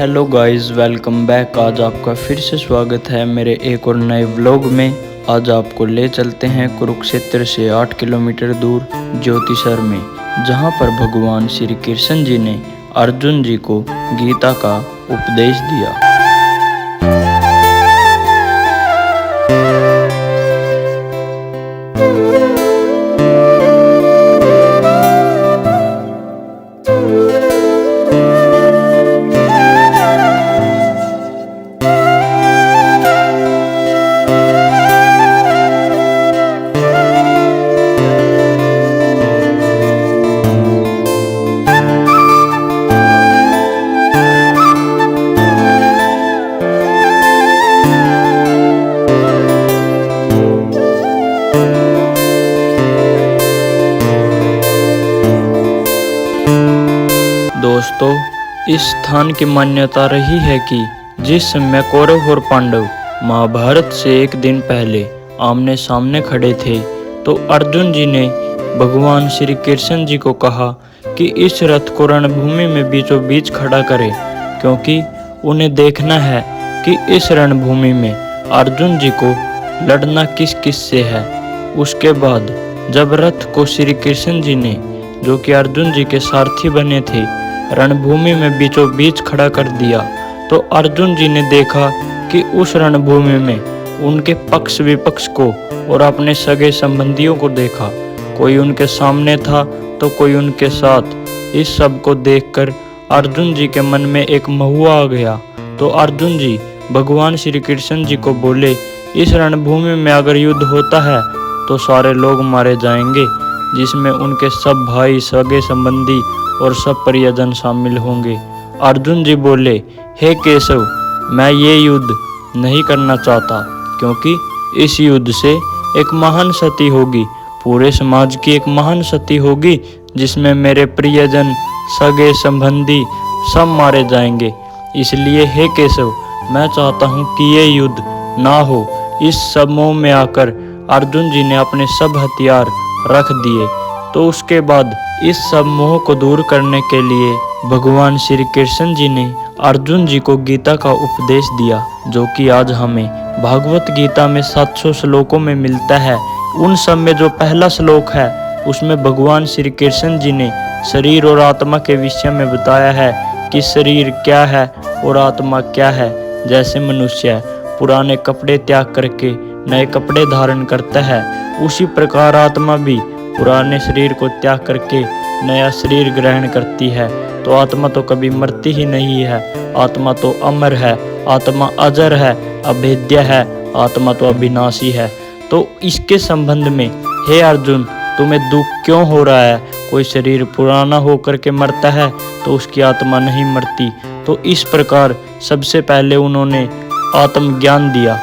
Hello guys, welcome back. आज आपका फिर से स्वागत है मेरे एक और नए व्लॉग में। आज आपको ले चलते हैं कुरुक्षेत्र से 8 किलोमीटर दूर ज्योतिसर में, जहां पर भगवान श्री कृष्ण जी ने अर्जुन जी को गीता का उपदेश दिया। दोस्तों, इस स्थान की मान्यता रही है कि जिस समय कौरव और पांडव महाभारत से एक दिन पहले आमने सामने खड़े थे, तो अर्जुन जी ने भगवान श्री कृष्ण जी को कहा कि इस रथ को रणभूमि में बीचों बीच खड़ा करें, क्योंकि उन्हें देखना है कि इस रणभूमि में अर्जुन जी को लड़ना किस किस से है। उसके बाद जब रथ को श्री कृष्ण जी ने, जो कि अर्जुन जी के सारथी बने थे, रणभूमि में बीचों बीच खड़ा कर दिया, तो अर्जुन जी ने देखा कि उस रणभूमि में उनके पक्ष विपक्ष को और अपने सगे संबंधियों को देखा। कोई उनके सामने था तो कोई उनके साथ। इस सब को देखकर अर्जुन जी के मन में एक महुआ आ गया। तो अर्जुन जी भगवान श्री कृष्ण जी को बोले, इस रणभूमि में अगर युद्ध होता है तो सारे लोग मारे जाएंगे, जिसमें उनके सब भाई, सगे संबंधी और सब परिजन शामिल होंगे। अर्जुन जी बोले, हे केशव, मैं ये युद्ध नहीं करना चाहता, क्योंकि इस युद्ध से एक महान क्षति होगी, पूरे समाज की एक महान क्षति होगी, जिसमें मेरे प्रियजन, सगे संबंधी सब मारे जाएंगे। इसलिए हे केशव, मैं चाहता हूँ कि ये युद्ध ना हो। इस सब मोह में आकर अर्जुन जी ने अपने सब हथियार रख दिए। तो उसके बाद इस सब मोह को दूर करने के लिए भगवान श्री कृष्ण जी ने अर्जुन जी को गीता का उपदेश दिया, जो कि आज हमें भागवत गीता में 700 श्लोकों में मिलता है। उन सब में जो पहला श्लोक है, उसमें भगवान श्री कृष्ण जी ने शरीर और आत्मा के विषय में बताया है कि शरीर क्या है और आत्मा क्या है। जैसे मनुष्य पुराने कपड़े त्याग करके नए कपड़े धारण करता है, उसी प्रकार आत्मा भी पुराने शरीर को त्याग करके नया शरीर ग्रहण करती है। तो आत्मा तो कभी मरती ही नहीं है, आत्मा तो अमर है, आत्मा अजर है, अभेद्य है, आत्मा तो अविनाशी है। तो इसके संबंध में हे अर्जुन, तुम्हें दुख क्यों हो रहा है? कोई शरीर पुराना होकर के मरता है तो उसकी आत्मा नहीं मरती। तो इस प्रकार सबसे पहले उन्होंने आत्मज्ञान दिया।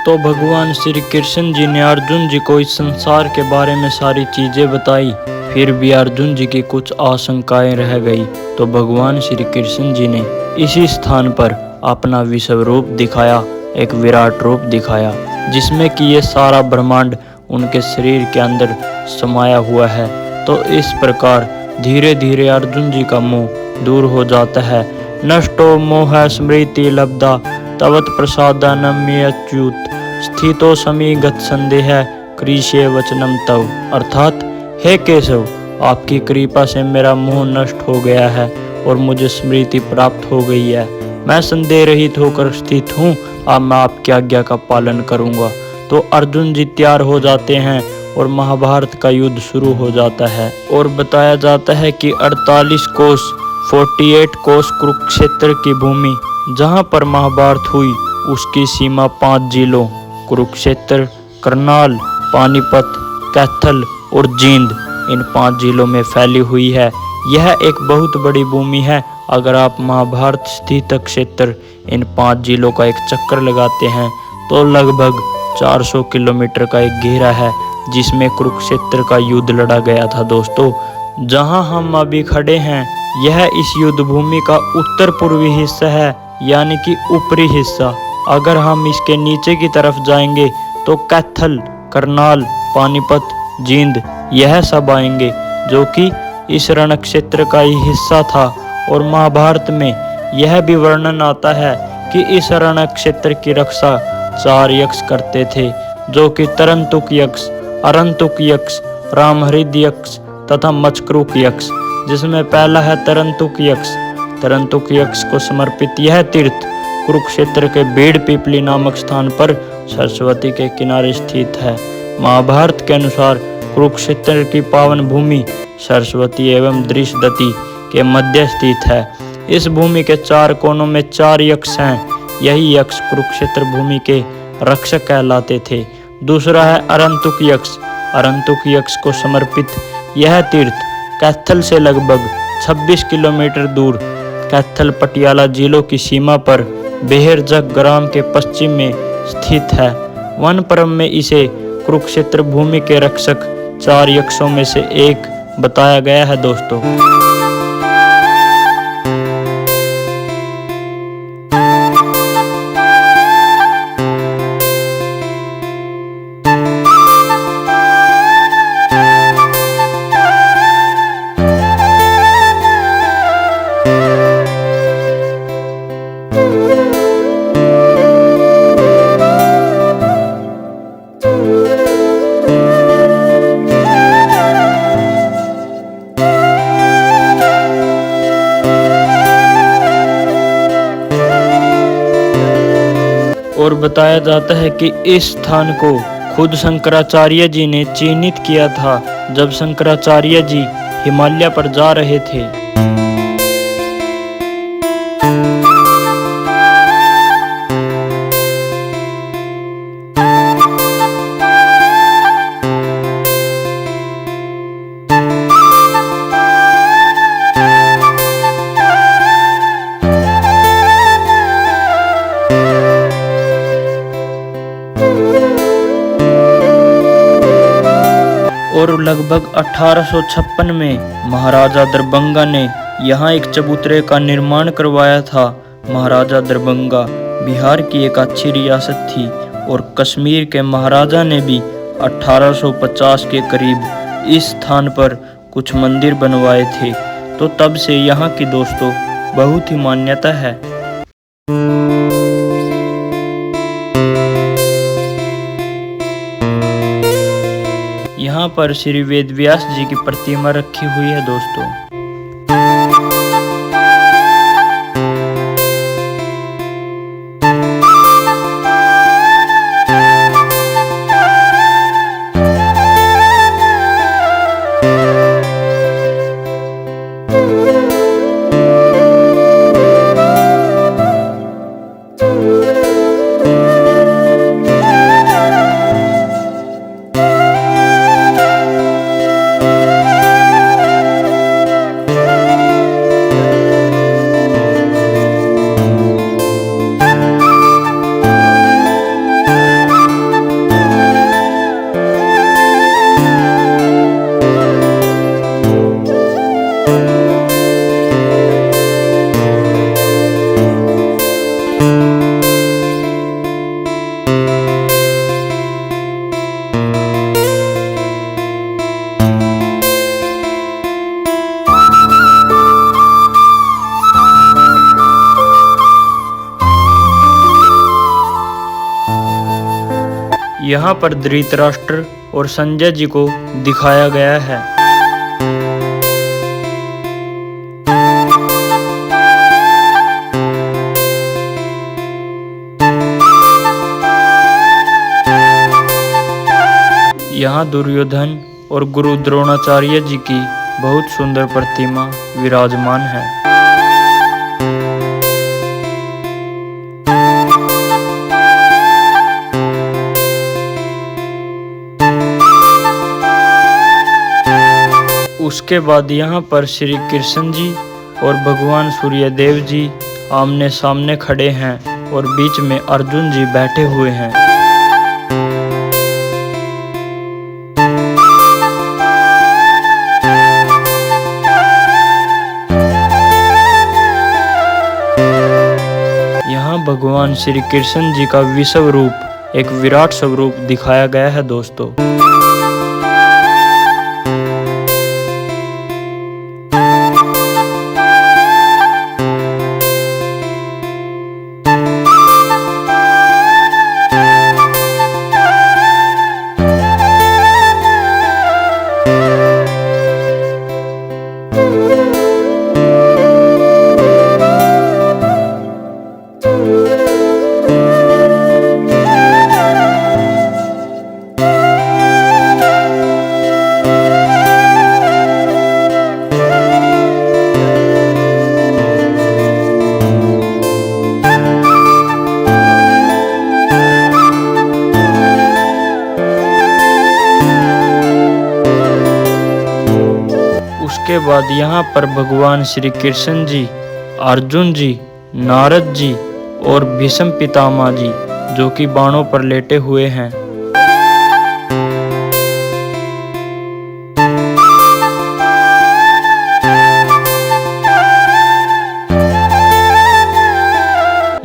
तो भगवान श्री कृष्ण जी ने अर्जुन जी को इस संसार के बारे में सारी चीज़ें बताई। फिर भी अर्जुन जी की कुछ आशंकाएं रह गई, तो भगवान श्री कृष्ण जी ने इसी स्थान पर अपना विश्व रूप दिखाया, एक विराट रूप दिखाया, जिसमें कि ये सारा ब्रह्मांड उनके शरीर के अंदर समाया हुआ है। तो इस प्रकार धीरे धीरे अर्जुन जी का मोह दूर हो जाता है। नष्टो मोह स्मृति लब्धा तवत प्रसादानम्य अच्युत स्थितो समीगत संदेह कृष्य वचनम तव। अर्थात हे केशव, आपकी कृपा से मेरा मोह नष्ट हो गया है और मुझे स्मृति प्राप्त हो गई है। मैं संदेह रहित होकर स्थित हूँ। अब मैं आपकी आज्ञा का पालन करूँगा। तो अर्जुन जी तैयार हो जाते हैं और महाभारत का युद्ध शुरू हो जाता है। और बताया जाता है कि 48 कोस 48 कोस कुरुक्षेत्र की भूमि जहाँ पर महाभारत हुई, उसकी सीमा 5 जिलों कुरुक्षेत्र, करनाल, पानीपत, कैथल और जींद, इन 5 जिलों में फैली हुई है। यह एक बहुत बड़ी भूमि है। अगर आप महाभारत स्थित क्षेत्र इन 5 जिलों का एक चक्कर लगाते हैं तो लगभग 400 किलोमीटर का एक घेरा है, जिसमें कुरुक्षेत्र का युद्ध लड़ा गया था। दोस्तों, जहां हम अभी खड़े हैं, यह इस युद्ध भूमि का उत्तर पूर्वी हिस्सा है, यानी कि ऊपरी हिस्सा। अगर हम इसके नीचे की तरफ जाएंगे तो कैथल, करनाल, पानीपत, जींद, यह सब आएंगे, जो कि इस रण क्षेत्र का ही हिस्सा था। और महाभारत में यह भी वर्णन आता है कि इस रण क्षेत्र की रक्षा 4 यक्ष करते थे, जो कि तरंतुक यक्ष, अरंतुक यक्ष, रामहृद यक्ष तथा मचक्रुक यक्ष, जिसमें पहला है तरंतुक यक्ष। तरंतुक यक्ष को समर्पित यह तीर्थ कुरुक्षेत्र के बीड़ पीपली नामक स्थान पर सरस्वती के किनारे स्थित है। महाभारत के अनुसार कुरुक्षेत्र की पावन भूमि सरस्वती एवं दृषदती के मध्य स्थित है। इस भूमि के 4 कोनों में 4 यक्ष हैं। यही यक्ष कुरुक्षेत्र भूमि के रक्षक कहलाते थे। दूसरा है अरंतुक यक्ष। अरंतुक यक्ष को समर्पित यह तीर्थ कैथल से लगभग 26 किलोमीटर दूर कैथल पटियाला जिलों की सीमा पर बेहरजक ग्राम के पश्चिम में स्थित है। वन परम में इसे कुरुक्षेत्र भूमि के रक्षक 4 यक्षों में से एक बताया गया है दोस्तों। और बताया जाता है कि इस स्थान को खुद शंकराचार्य जी ने चिन्हित किया था जब शंकराचार्य जी हिमालय पर जा रहे थे। और लगभग 1856 में महाराजा दरभंगा ने यहाँ एक चबूतरे का निर्माण करवाया था। महाराजा दरभंगा बिहार की एक अच्छी रियासत थी और कश्मीर के महाराजा ने भी 1850 के करीब इस स्थान पर कुछ मंदिर बनवाए थे। तो तब से यहाँ की दोस्तों बहुत ही मान्यता है। यहाँ पर श्री वेदव्यास जी की प्रतिमा रखी हुई है दोस्तों। यहाँ पर धृतराष्ट्र और संजय जी को दिखाया गया है। यहाँ दुर्योधन और गुरु द्रोणाचार्य जी की बहुत सुंदर प्रतिमा विराजमान है। उसके बाद यहाँ पर श्री कृष्ण जी और भगवान सूर्यदेव जी आमने सामने खड़े हैं और बीच में अर्जुन जी बैठे हुए हैं। यहाँ भगवान श्री कृष्ण जी का विश्व रूप, एक विराट स्वरूप दिखाया गया है दोस्तों। बाद यहाँ पर भगवान श्री कृष्ण जी, अर्जुन जी, नारद जी और भीष्म पितामह जी जो कि बाणों पर लेटे हुए हैं।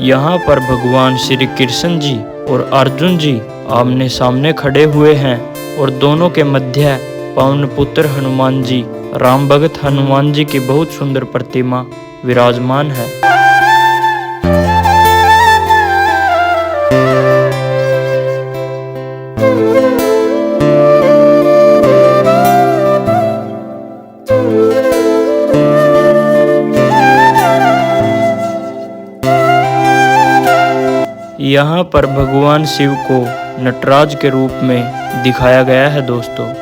यहाँ पर भगवान श्री कृष्ण जी और अर्जुन जी आमने सामने खड़े हुए हैं और दोनों के मध्य पवन पुत्र हनुमान जी, राम भगत हनुमान जी की बहुत सुंदर प्रतिमा विराजमान है। यहाँ पर भगवान शिव को नटराज के रूप में दिखाया गया है दोस्तों।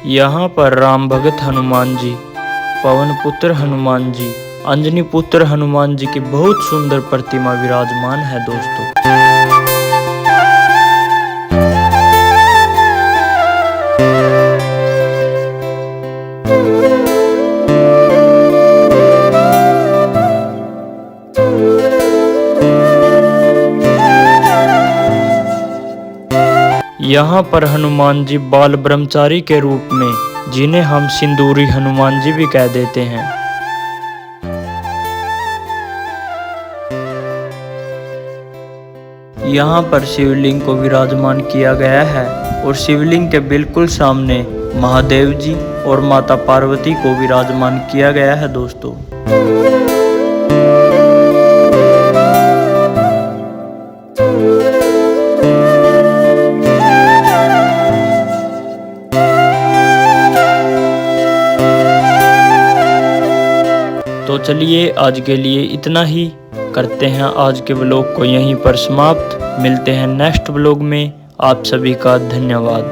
यहाँ पर राम भगत हनुमान जी, पवन पुत्र हनुमान जी, अंजनी पुत्र हनुमान जी की बहुत सुंदर प्रतिमा विराजमान है दोस्तों। यहाँ पर हनुमान जी बाल ब्रह्मचारी के रूप में, जिन्हें हम सिंदूरी हनुमान जी भी कह देते हैं। यहाँ पर शिवलिंग को विराजमान किया गया है और शिवलिंग के बिल्कुल सामने महादेव जी और माता पार्वती को विराजमान किया गया है दोस्तों। तो चलिए आज के लिए इतना ही, करते हैं आज के व्लॉग को यहीं पर समाप्त। मिलते हैं नेक्स्ट व्लॉग में। आप सभी का धन्यवाद।